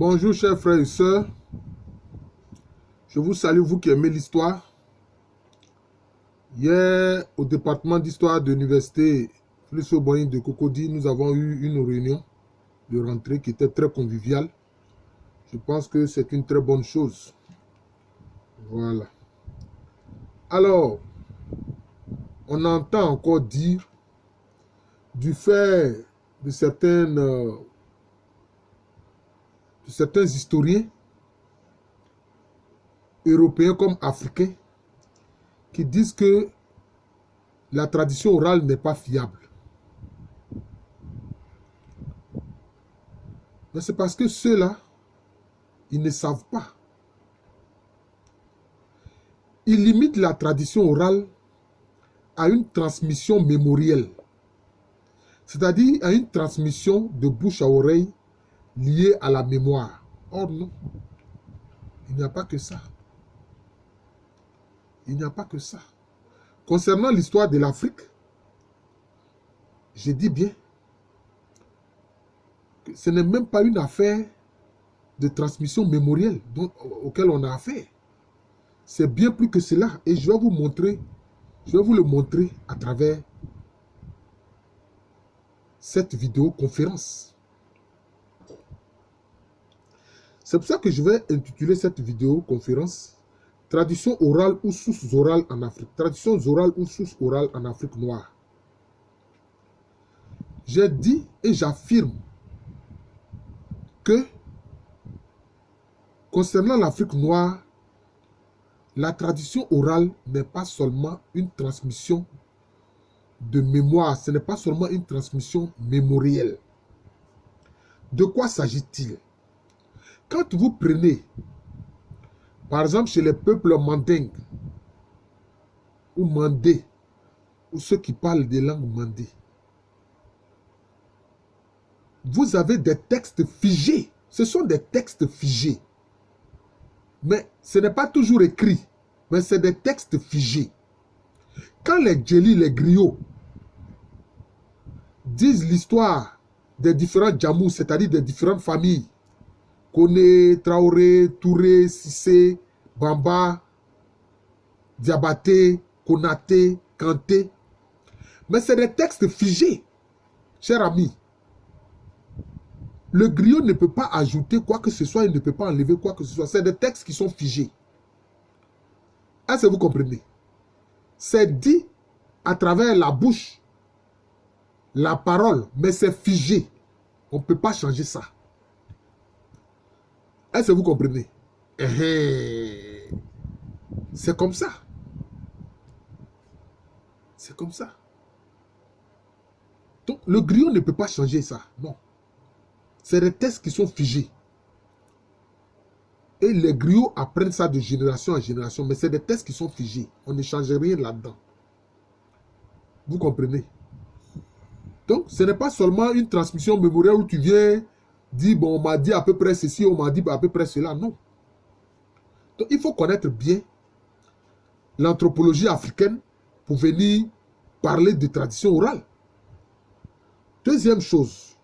Bonjour chers frères et sœurs, je vous salue vous qui aimez l'histoire. Hier, au département d'histoire de l'université Félix-Houphouët-Boigny de Cocody, nous avons eu une réunion de rentrée qui était très conviviale. Je pense que c'est une très bonne chose. Voilà. Alors, on entend encore dire, du fait de certains historiens, européens comme africains, qui disent que la tradition orale n'est pas fiable. Mais c'est parce que ceux-là, ils ne savent pas. Ils limitent la tradition orale à une transmission mémorielle, c'est-à-dire à une transmission de bouche à oreille liée à la mémoire. Or non, il n'y a pas que ça. Il n'y a pas que ça. Concernant l'histoire de l'Afrique, je dis bien que ce n'est même pas une affaire de transmission mémorielle auquel on a affaire. C'est bien plus que cela. Et je vais vous le montrer à travers cette vidéoconférence. C'est pour ça que je vais intituler cette vidéoconférence « Tradition orale ou sources orales en Afrique ». Tradition orale ou sources orales en Afrique noire. J'ai dit et j'affirme que concernant l'Afrique noire, la tradition orale n'est pas seulement une transmission de mémoire, ce n'est pas seulement une transmission mémorielle. De quoi s'agit-il? Quand vous prenez, par exemple chez les peuples mandingues, ou mandés, ou ceux qui parlent des langues mandées, vous avez des textes figés. Ce sont des textes figés. Mais ce n'est pas toujours écrit, mais c'est des textes figés. Quand les djeli, les griots, disent l'histoire des différents djamous, c'est-à-dire des différentes familles, Kone, Traoré, Touré, Sissé, Bamba, Diabaté, Konaté, Kanté, mais c'est des textes figés, chers amis. Le griot ne peut pas ajouter quoi que ce soit, il ne peut pas enlever quoi que ce soit. C'est des textes qui sont figés. Est-ce que vous comprenez? C'est dit à travers la bouche, la parole, mais c'est figé. On ne peut pas changer ça. Est-ce que vous comprenez? C'est comme ça. C'est comme ça. Donc, le griot ne peut pas changer ça. Non. C'est des textes qui sont figés. Et les griots apprennent ça de génération en génération. Mais c'est des textes qui sont figés. On ne change rien là-dedans. Vous comprenez? Donc, ce n'est pas seulement une transmission mémorielle où tu viens dire, bon, on m'a dit à peu près ceci, on m'a dit à peu près cela. Non. Donc, il faut connaître bien l'anthropologie africaine pour venir parler de tradition orale. Deuxième chose.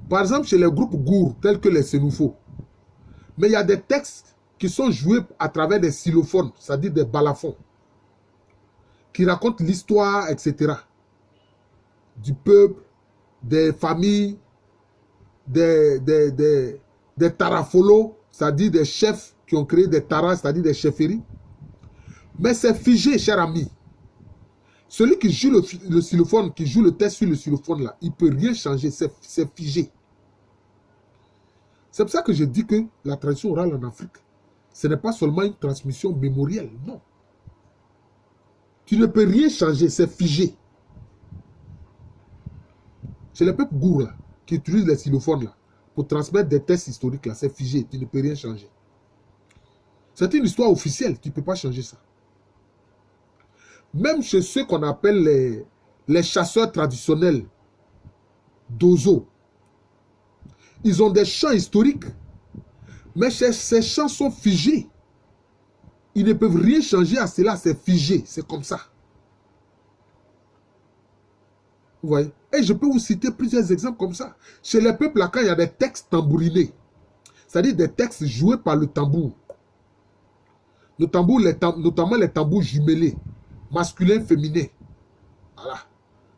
Par exemple, chez les groupes gourds, tels que les Sénoufos, mais il y a des textes qui sont joués à travers des xylophones, c'est-à-dire des balafons, qui racontent l'histoire, etc., du peuple, des familles, des tarafolos, c'est-à-dire des chefs qui ont créé des taras, c'est-à-dire des chefferies. Mais c'est figé, cher ami. Celui qui joue le xylophone, qui joue le texte sur le xylophone, là, il ne peut rien changer, c'est figé. C'est pour ça que je dis que la tradition orale en Afrique, ce n'est pas seulement une transmission mémorielle, non. Tu ne peux rien changer, c'est figé. Chez les peuples gourds, là, qui utilisent les xylophones, là, pour transmettre des textes historiques, là, c'est figé, tu ne peux rien changer. C'est une histoire officielle, tu ne peux pas changer ça. Même chez ceux qu'on appelle les chasseurs traditionnels d'Ozo, ils ont des chants historiques, mais ces chants sont figés. Ils ne peuvent rien changer à cela, c'est figé, c'est comme ça. Vous voyez? Et je peux vous citer plusieurs exemples comme ça. Chez les peuples là, quand il y a des textes tambourinés, c'est-à-dire des textes joués par le tambour, notamment les tambours jumelés, masculins, féminins. Voilà.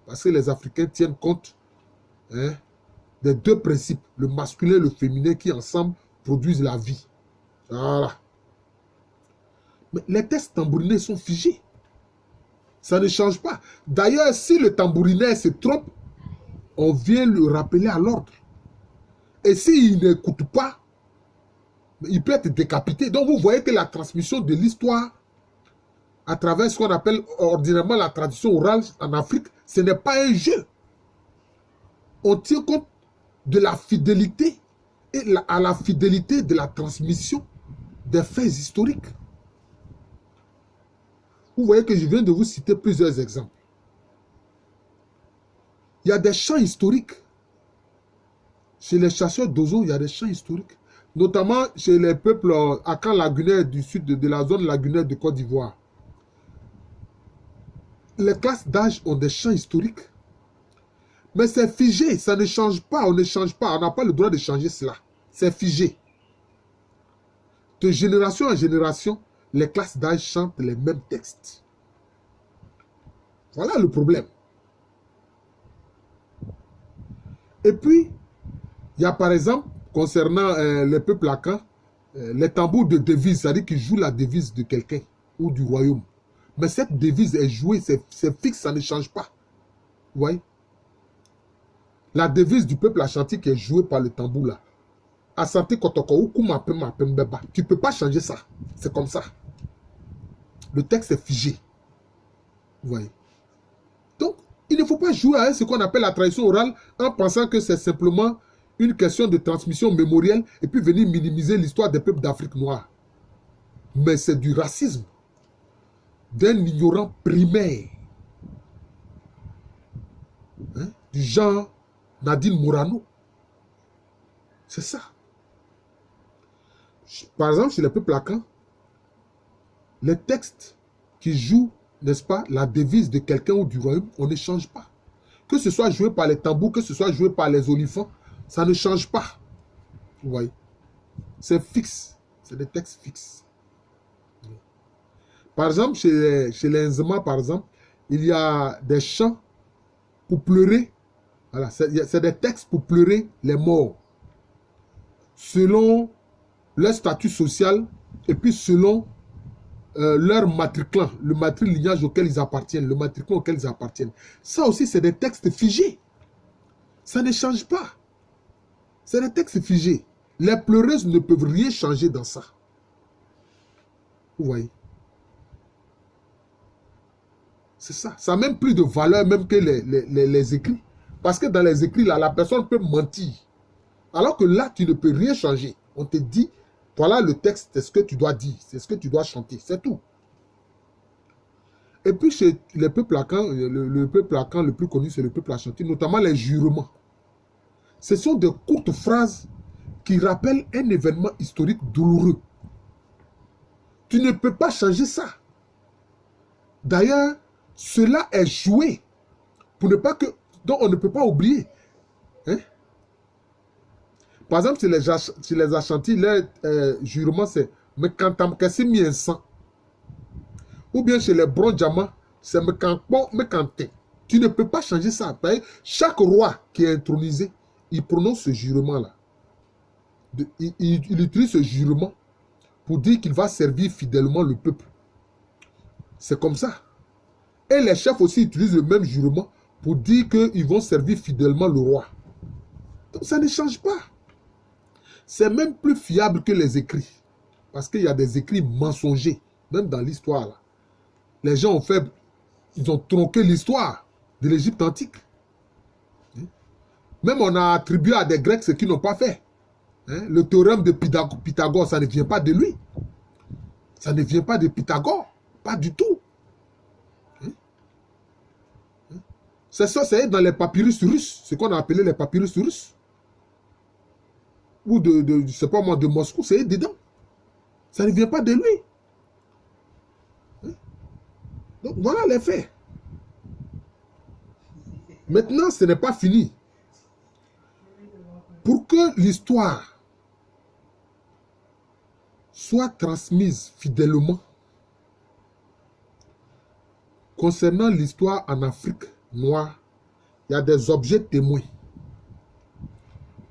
Parce que les Africains tiennent compte, hein, des deux principes, le masculin et le féminin, qui ensemble produisent la vie. Voilà. Mais les textes tambourinés sont figés. Ça ne change pas. D'ailleurs, si le tambourinaire se trompe, on vient le rappeler à l'ordre. Et s'il n'écoute pas, il peut être décapité. Donc vous voyez que la transmission de l'histoire, à travers ce qu'on appelle ordinairement la tradition orale en Afrique, ce n'est pas un jeu. On tient compte de la fidélité et à la fidélité de la transmission des faits historiques. Vous voyez que je viens de vous citer plusieurs exemples. Il y a des chants historiques. Chez les chasseurs d'oiseaux, il y a des chants historiques. Notamment chez les peuples Akan lagunaires du sud de la zone lagunaire de Côte d'Ivoire. Les classes d'âge ont des chants historiques. Mais c'est figé, ça ne change pas, on ne change pas, on n'a pas le droit de changer cela. C'est figé. De génération en génération, les classes d'âge chantent les mêmes textes. Voilà le problème. Et puis, il y a par exemple, concernant les peuples Akan, les tambours de devise, c'est-à-dire qu'ils jouent la devise de quelqu'un ou du royaume. Mais cette devise est jouée, c'est fixe, ça ne change pas. Vous voyez? La devise du peuple Ashanti qui est jouée par le tambour là. Asante Kotoko ou Kumapema Pembeba. Tu ne peux pas changer ça. C'est comme ça. Le texte est figé. Vous voyez? Donc, il ne faut pas jouer à ce qu'on appelle la tradition orale en pensant que c'est simplement une question de transmission mémorielle et puis venir minimiser l'histoire des peuples d'Afrique noire. Mais c'est du racisme d'un ignorant primaire. Hein? Du genre Nadine Morano. C'est ça. Par exemple, chez les peuples Akan, les textes qui jouent, n'est-ce pas, la devise de quelqu'un ou du royaume, on ne change pas. Que ce soit joué par les tambours, que ce soit joué par les olifants, ça ne change pas. Vous voyez? C'est fixe. C'est des textes fixes. Par exemple, chez les Nzema, par exemple, il y a des chants pour pleurer. Voilà, c'est des textes pour pleurer les morts. Selon leur statut social et puis selon leur matriclant, le matrilignage auquel ils appartiennent, le matriclant auquel ils appartiennent. Ça aussi, c'est des textes figés. Ça ne change pas. C'est des textes figés. Les pleureuses ne peuvent rien changer dans ça. Vous voyez? C'est ça. Ça n'a même plus de valeur même que les écrits. Parce que dans les écrits, là, la personne peut mentir. Alors que là, tu ne peux rien changer. On te dit, voilà le texte, c'est ce que tu dois dire, c'est ce que tu dois chanter, c'est tout. Et puis chez les peuples Akan, le peuple Akan le plus connu, c'est le peuple Ashanti, notamment les jurements. Ce sont des courtes phrases qui rappellent un événement historique douloureux. Tu ne peux pas changer ça. D'ailleurs, cela est joué pour ne pas que... Donc on ne peut pas oublier. Hein? Par exemple, chez les Ashanti, leur jurement, c'est « Mekantam kese miensan ». Ou bien chez les Bronjama, c'est « Mekanpon mekante ». Tu ne peux pas changer ça. Chaque roi qui est intronisé, il prononce ce jurement-là. Il utilise ce jurement pour dire qu'il va servir fidèlement le peuple. C'est comme ça. Et les chefs aussi utilisent le même jurement pour dire qu'ils vont servir fidèlement le roi. Donc ça ne change pas. C'est même plus fiable que les écrits. Parce qu'il y a des écrits mensongers, même dans l'histoire. Là. Les gens ils ont tronqué l'histoire de l'Égypte antique. Même on a attribué à des Grecs ce qu'ils n'ont pas fait. Le théorème de Pythagore, ça ne vient pas de lui. Ça ne vient pas de Pythagore. Pas du tout. C'est ça, c'est dans les papyrus russes, ce qu'on a appelé les papyrus russes. Ou je sais pas moi, de Moscou, c'est dedans. Ça ne vient pas de lui. Donc voilà les faits. Maintenant, ce n'est pas fini. Pour que l'histoire soit transmise fidèlement, concernant l'histoire en Afrique noire, il y a des objets témoins.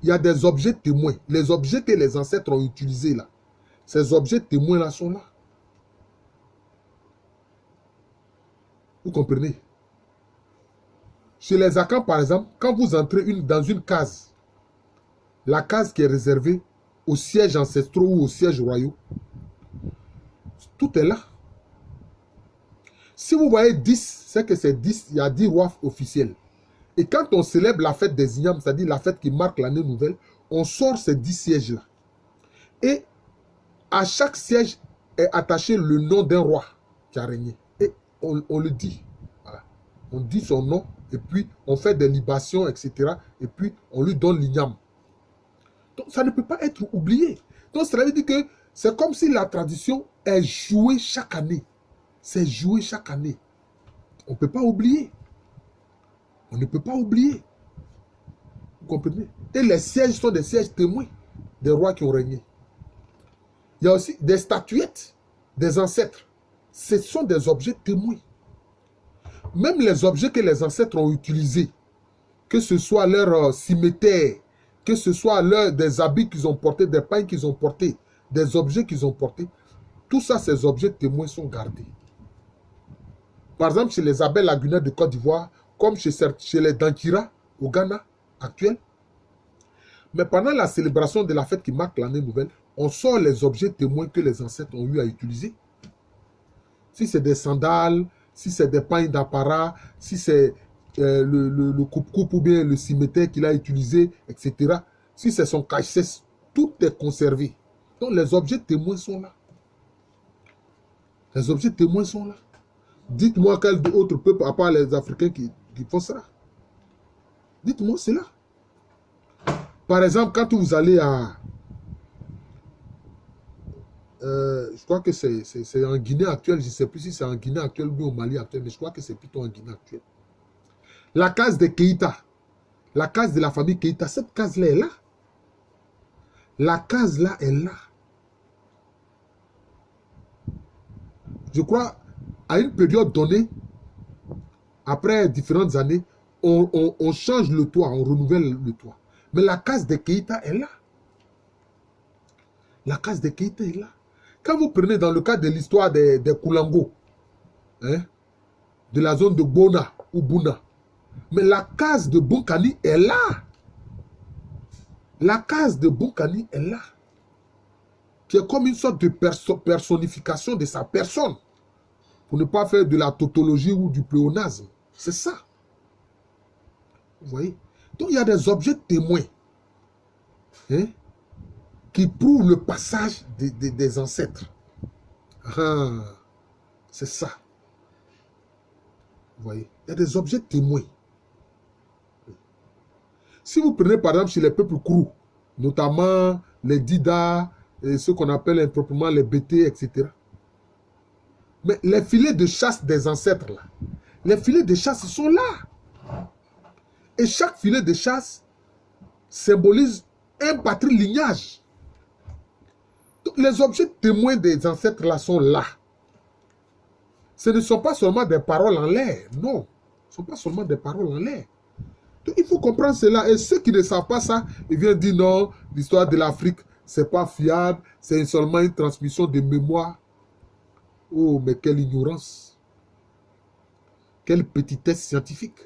Il y a des objets témoins. Les objets que les ancêtres ont utilisés là, ces objets témoins-là sont là. Vous comprenez? Chez les Akans, par exemple, quand vous entrez dans une case, la case qui est réservée aux sièges ancestraux ou aux sièges royaux, tout est là. Si vous voyez 10, c'est que c'est 10, il y a 10 rois officiels. Et quand on célèbre la fête des Ignames, c'est-à-dire la fête qui marque l'année nouvelle, on sort ces 10 sièges-là. Et à chaque siège est attaché le nom d'un roi qui a régné. Et on le dit. Voilà. On dit son nom, et puis on fait des libations, etc. Et puis on lui donne l'igname. Donc ça ne peut pas être oublié. Donc ça veut dire que c'est comme si la tradition est jouée chaque année. C'est joué chaque année. On ne peut pas oublier. On ne peut pas oublier. Vous comprenez? Et les sièges sont des sièges témoins des rois qui ont régné. Il y a aussi des statuettes des ancêtres. Ce sont des objets témoins. Même les objets que les ancêtres ont utilisés, que ce soit leur cimetière, que ce soit des habits qu'ils ont portés, des pains qu'ils ont portés, des objets qu'ils ont portés, tout ça, ces objets témoins sont gardés. Par exemple, chez les abbés lagunaires de Côte d'Ivoire, comme chez les Dankira au Ghana actuel. Mais pendant la célébration de la fête qui marque l'année nouvelle, on sort les objets témoins que les ancêtres ont eu à utiliser. Si c'est des sandales, si c'est des pains d'apparat, si c'est le coupe-coupe ou bien le cimetière qu'il a utilisé, etc. Si c'est son cache-cesse, tout est conservé. Donc les objets témoins sont là. Les objets témoins sont là. Dites-moi quel autre peuple, à part les Africains, qui font ça. Dites-moi, c'est là. Par exemple, quand vous allez à... je crois que c'est en Guinée actuelle, je ne sais plus si c'est en Guinée actuelle ou au Mali actuel, mais je crois que c'est plutôt en Guinée actuelle. La case de Keïta, la case de la famille Keïta, cette case-là est là. La case-là est là. Je crois, à une période donnée, après différentes années, on change le toit, on renouvelle le toit. Mais la case de Keïta est là. La case de Keïta est là. Quand vous prenez dans le cas de l'histoire des Koulango, hein, de la zone de Bona ou Bouna, mais la case de Boukani est là. La case de Boukani est là. Qui est comme une sorte de personnification de sa personne. Pour ne pas faire de la tautologie ou du pléonasme. C'est ça. Vous voyez? Donc il y a des objets témoins, hein, qui prouvent le passage des ancêtres. Ah, c'est ça. Vous voyez? Il y a des objets témoins. Si vous prenez par exemple chez les peuples Krou, notamment les Dida, et ceux qu'on appelle improprement les BT, etc. Mais les filets de chasse des ancêtres, là, les filets de chasse sont là. Et chaque filet de chasse symbolise un patrilignage. Donc, les objets témoins des ancêtres là sont là. Ce ne sont pas seulement des paroles en l'air. Non. Ce ne sont pas seulement des paroles en l'air. Donc, il faut comprendre cela. Et ceux qui ne savent pas ça, ils viennent dire non, l'histoire de l'Afrique, c'est pas fiable, c'est seulement une transmission de mémoire. Oh, mais quelle ignorance. Quelle petitesse scientifique.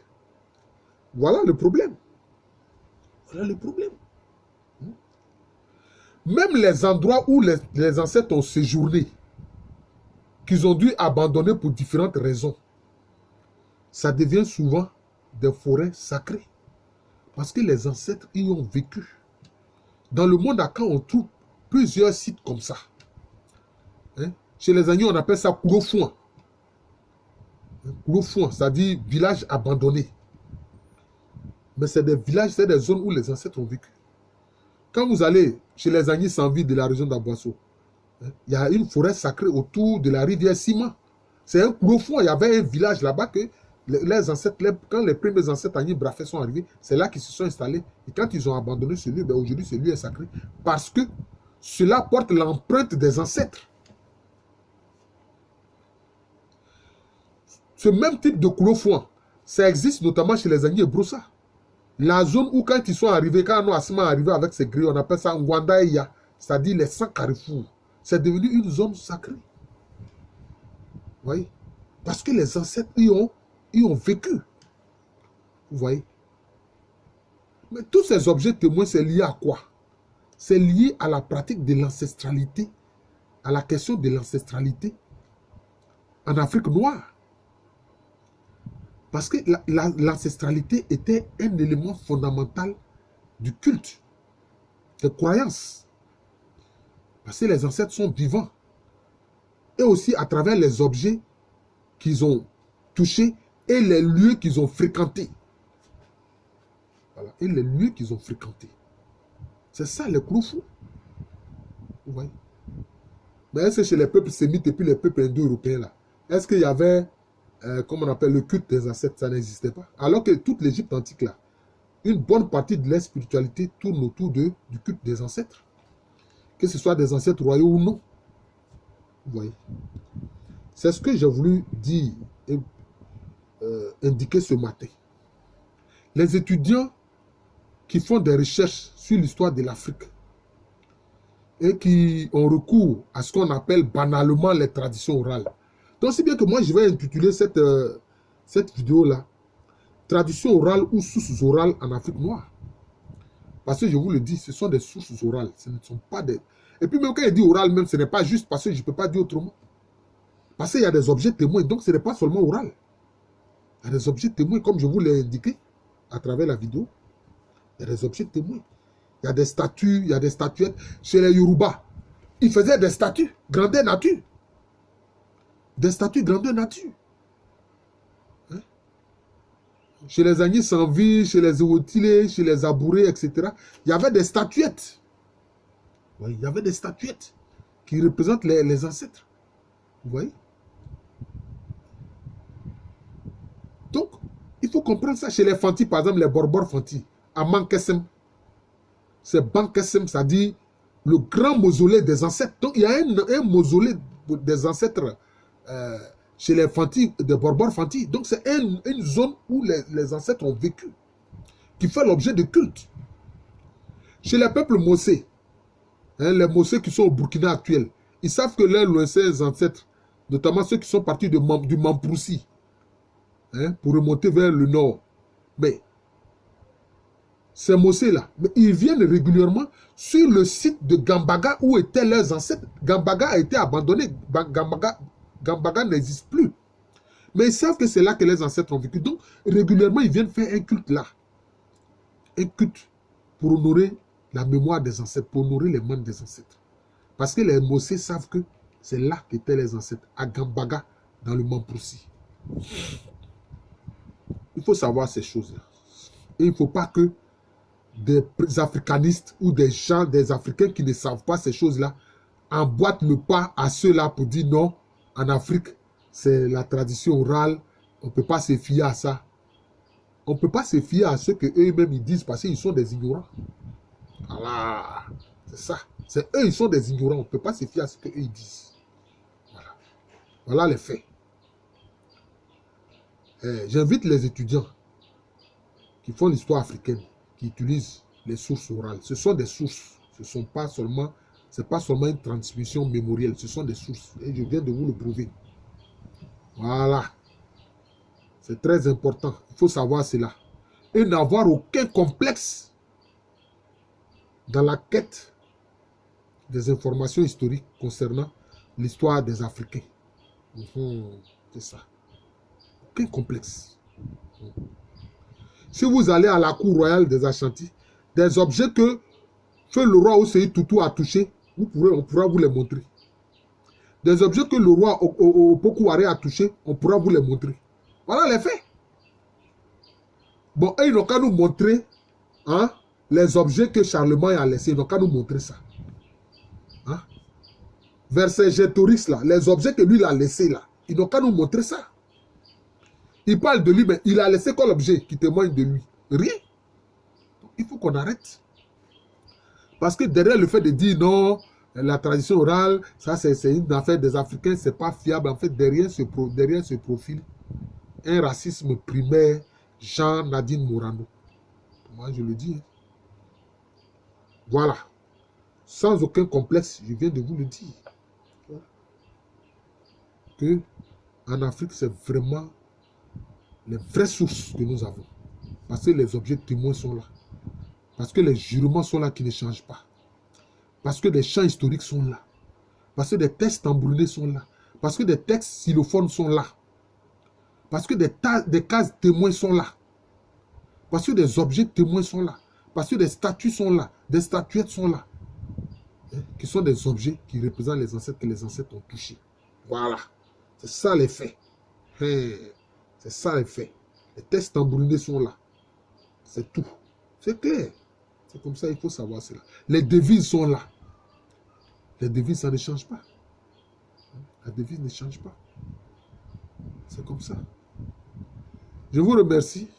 Voilà le problème. Voilà le problème. Même les endroits où les ancêtres ont séjourné, qu'ils ont dû abandonner pour différentes raisons, ça devient souvent des forêts sacrées. Parce que les ancêtres y ont vécu. Dans le monde Akan, on trouve plusieurs sites comme ça. Hein? Chez les Agneaux, on appelle ça Kourofouan. Kourofouan, c'est-à-dire village abandonné. Mais c'est des villages, c'est des zones où les ancêtres ont vécu. Quand vous allez chez les Agneaux sans vie de la région d'Aboisseau, hein, il y a une forêt sacrée autour de la rivière Sima. C'est un Kourofouan, il y avait un village là-bas que Les ancêtres, quand les premiers ancêtres Agni Brafé sont arrivés, c'est là qu'ils se sont installés. Et quand ils ont abandonné ce lieu, ben aujourd'hui, ce lieu est sacré. Parce que cela porte l'empreinte des ancêtres. Ce même type de chlorofoin, ça existe notamment chez les Agni et Broussa. La zone où quand ils sont arrivés, quand Anoasima est arrivé avec ses grilles, on appelle ça Ngwanda Eya, c'est-à-dire les 100 carrefours. C'est devenu une zone sacrée. Vous voyez? Parce que les ancêtres y ont vécu. Vous voyez? Mais tous ces objets témoins, c'est lié à quoi? C'est lié à la pratique de l'ancestralité, à la question de l'ancestralité en Afrique noire. Parce que l'ancestralité était un élément fondamental du culte, des croyances. Parce que les ancêtres sont vivants. Et aussi à travers les objets qu'ils ont touchés et les lieux qu'ils ont fréquentés. Voilà. Et les lieux qu'ils ont fréquentés. C'est ça les Kouroufou. Vous voyez? Mais est-ce que chez les peuples sémites et puis les peuples indo-européens là, est-ce qu'il y avait, comme on appelle le culte des ancêtres, ça n'existait pas? Alors que toute l'Égypte antique là, une bonne partie de leur spiritualité tourne autour du culte des ancêtres. Que ce soit des ancêtres royaux ou non. Vous voyez? C'est ce que j'ai voulu dire et indiquer ce matin. Les étudiants qui font des recherches sur l'histoire de l'Afrique et qui ont recours à ce qu'on appelle banalement les traditions orales. Donc, c'est bien que moi, je vais intituler cette vidéo-là « Traditions orales ou sources orales en Afrique noire ». Parce que je vous le dis, ce sont des sources orales, ce ne sont pas des... Et puis même quand il dit oral, même, ce n'est pas juste parce que je ne peux pas dire autrement. Parce qu'il y a des objets témoins, donc ce n'est pas seulement oral. Il y a des objets témoins, comme je vous l'ai indiqué à travers la vidéo. Il y a des objets témoins. Il y a des statues, il y a des statuettes. Chez les Yoruba, ils faisaient des statues, grandeur nature. Des statues grandeur nature. Hein? Chez les Agni sans vie, chez les Ewotile, chez les Abourés, etc. Il y avait des statuettes. Oui, il y avait des statuettes qui représentent les ancêtres. Vous voyez? Donc, il faut comprendre ça. Chez les Fanti, par exemple, les Borbor Fanti, à Mankesem, c'est Bankesem, c'est-à-dire le grand mausolée des ancêtres. Donc, il y a un mausolée des ancêtres chez les Fanti, des Borbor Fanti. Donc, c'est une zone où les ancêtres ont vécu, qui fait l'objet de culte. Chez les peuples Mossé, hein, les Mossé qui sont au Burkina actuel, ils savent que leurs lointains ancêtres, notamment ceux qui sont partis du Mamproussi, hein, pour remonter vers le nord, mais ces Mossé-là, ils viennent régulièrement sur le site de Gambaga où étaient leurs ancêtres. Gambaga a été abandonné. Gambaga n'existe plus. Mais ils savent que c'est là que les ancêtres ont vécu. Donc, régulièrement, ils viennent faire un culte là. Un culte pour honorer la mémoire des ancêtres, pour honorer les membres des ancêtres. Parce que les Mossé savent que c'est là qu'étaient les ancêtres, à Gambaga, dans le Mamproussi. Il faut savoir ces choses-là. Et il ne faut pas que des africanistes ou des gens, des Africains qui ne savent pas ces choses-là, emboîtent le pas à ceux-là pour dire non, en Afrique, c'est la tradition orale, on ne peut pas se fier à ça. On ne peut pas se fier à ce qu'eux-mêmes ils disent parce qu'ils sont des ignorants. Voilà, c'est ça. C'est eux, ils sont des ignorants, on ne peut pas se fier à ce qu'eux ils disent. Voilà. Voilà les faits. J'invite les étudiants qui font l'histoire africaine, qui utilisent les sources orales. Ce sont des sources. Ce n'est pas seulement une transmission mémorielle. Ce sont des sources. Et je viens de vous le prouver. Voilà. C'est très important. Il faut savoir cela. Et n'avoir aucun complexe dans la quête des informations historiques concernant l'histoire des Africains. C'est ça. Aucun complexe. Si vous allez à la cour royale des Ashanti, des objets que Feu le roi Osei Tutu a touché, on pourra vous les montrer. Des objets que le roi Opokuware a touché, on pourra vous les montrer. Voilà les faits. Bon, et ils n'ont qu'à nous montrer hein, les objets que Charlemagne a laissés. Ils n'ont qu'à nous montrer ça. Hein? Verset Gétorix là, les objets que lui il a laissés là, ils n'ont qu'à nous montrer ça. Il parle de lui, mais il a laissé quoi l'objet qui témoigne de lui? Rien. Donc, il faut qu'on arrête. Parce que derrière le fait de dire non, la tradition orale, ça c'est une affaire des Africains, c'est pas fiable. En fait, derrière ce profil, un racisme primaire, Jean Nadine Morano. Moi, je le dis. Voilà. Sans aucun complexe, je viens de vous le dire. Que en Afrique, c'est vraiment les vraies sources que nous avons. Parce que les objets témoins sont là. Parce que les jugements sont là qui ne changent pas. Parce que les champs historiques sont là. Parce que des textes embrunés sont là. Parce que des textes xylophones sont là. Parce que des cases témoins sont là. Parce que des objets témoins sont là. Parce que des statues sont là. Des statuettes sont là. Qui sont des objets qui représentent les ancêtres que les ancêtres ont touchés. Voilà. C'est ça les faits. C'est ça les faits. Les textes embrunés sont là. C'est tout. C'est clair. C'est comme ça, il faut savoir cela. Les devises sont là. Les devises, ça ne change pas. La devise ne change pas. C'est comme ça. Je vous remercie.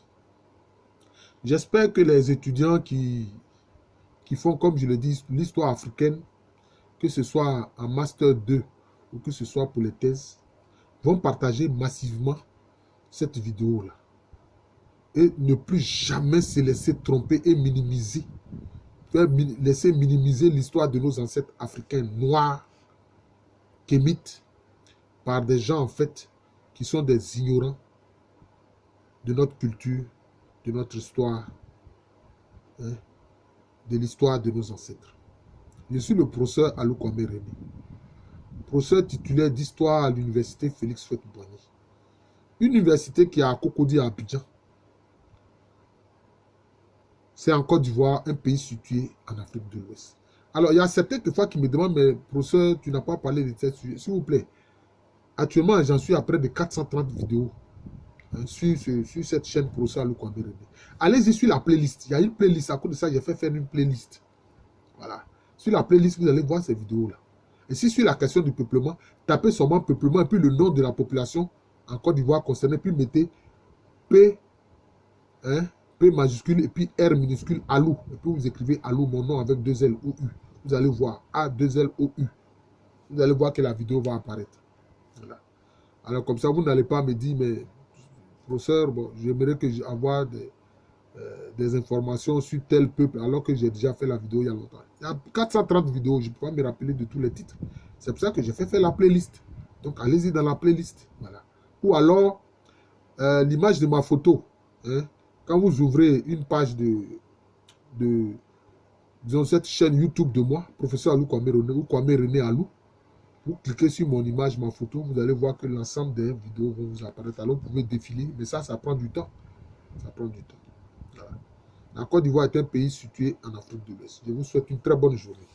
J'espère que les étudiants qui font, comme je le dis, l'histoire africaine, que ce soit en Master 2 ou que ce soit pour les thèses, vont partager massivement cette vidéo-là. Et ne plus jamais se laisser tromper et minimiser. Laisser minimiser l'histoire de nos ancêtres africains noirs, kémites, par des gens en fait qui sont des ignorants de notre culture, de notre histoire, hein, de l'histoire de nos ancêtres. Je suis le professeur Alou Kwame René, professeur titulaire d'histoire à l'université Félix Houphouët-Boigny. Une université qui est à Cocody à Abidjan. C'est en Côte d'Ivoire, un pays situé en Afrique de l'Ouest. Alors, il y a certaines fois qui me demandent, mais professeur, tu n'as pas parlé de cette sujet. S'il vous plaît, actuellement, j'en suis à près de 430 vidéos sur cette chaîne professeur Alou Kwame René. Allez-y sur la playlist. Il y a une playlist. À cause de ça, j'ai fait faire une playlist. Voilà. Sur la playlist, vous allez voir ces vidéos-là. Et si sur la question du peuplement, tapez seulement peuplement et puis le nom de la population en Côte d'Ivoire concernée, puis mettez P, P majuscule et puis R minuscule Alou. Et puis vous écrivez Alou, mon nom avec 2 L O U. Vous allez voir A 2 L O U. Vous allez voir que la vidéo va apparaître. Voilà. Alors comme ça, vous n'allez pas me dire, mais professeur, bon, j'aimerais que avoir des informations sur tel peuple, alors que j'ai déjà fait la vidéo il y a longtemps. Il y a 430 vidéos, je ne peux pas me rappeler de tous les titres. C'est pour ça que j'ai fait faire la playlist. Donc allez-y dans la playlist. Voilà. Ou alors, l'image de ma photo. Quand vous ouvrez une page disons, cette chaîne YouTube de moi, professeur Alou Kwame René ou Kwame René Alou, vous cliquez sur mon image, ma photo, vous allez voir que l'ensemble des vidéos vont vous apparaître. Alors vous pouvez défiler, mais ça prend du temps. Ça prend du temps. Voilà. La Côte d'Ivoire est un pays situé en Afrique de l'Ouest. Je vous souhaite une très bonne journée.